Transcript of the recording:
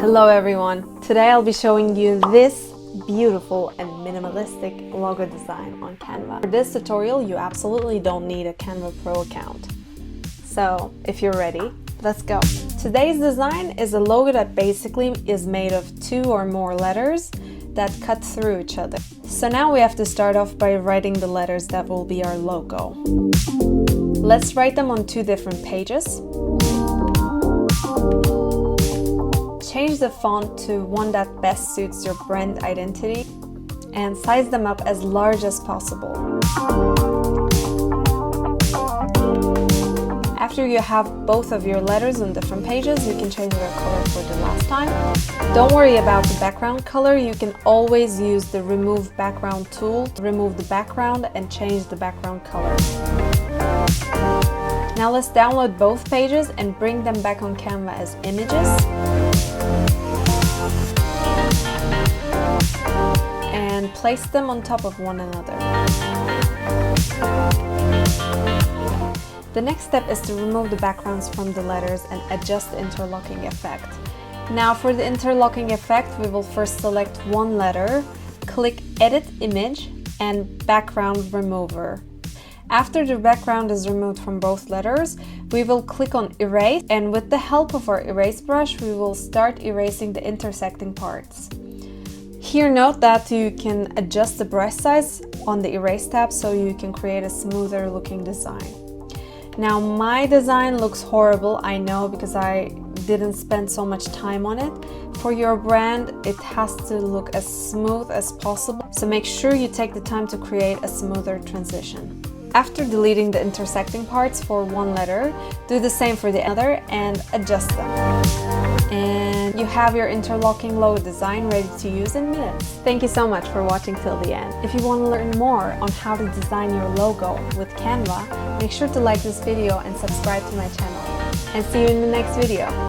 Hello everyone! Today I'll be showing you this beautiful and minimalistic logo design on Canva. For this tutorial you absolutely don't need a Canva Pro account. So if you're ready, let's go! Today's design is a logo that basically is made of 2 or more letters that cut through each other. So now we have to start off by writing the letters that will be our logo. Let's write them on 2 different pages. Change the font to one that best suits your brand identity and size them up as large as possible. After you have both of your letters on different pages, you can change their color for the last time. Don't worry about the background color, you can always use the remove background tool to remove the background and change the background color. Now let's download both pages and bring them back on Canva as images. And place them on top of one another. The next step is to remove the backgrounds from the letters and adjust the interlocking effect. Now for the interlocking effect, we will first select one letter, click Edit Image and Background Remover. After the background is removed from both letters, we will click on Erase, and with the help of our erase brush, we will start erasing the intersecting parts. Here note that you can adjust the brush size on the Erase tab so you can create a smoother looking design. Now my design looks horrible, I know, because I didn't spend so much time on it. For your brand, it has to look as smooth as possible, so make sure you take the time to create a smoother transition. After deleting the intersecting parts for one letter, do the same for the other and adjust them. And you have your interlocking logo design ready to use in minutes. Thank you so much for watching till the end. If you want to learn more on how to design your logo with Canva, make sure to like this video and subscribe to my channel. And see you in the next video.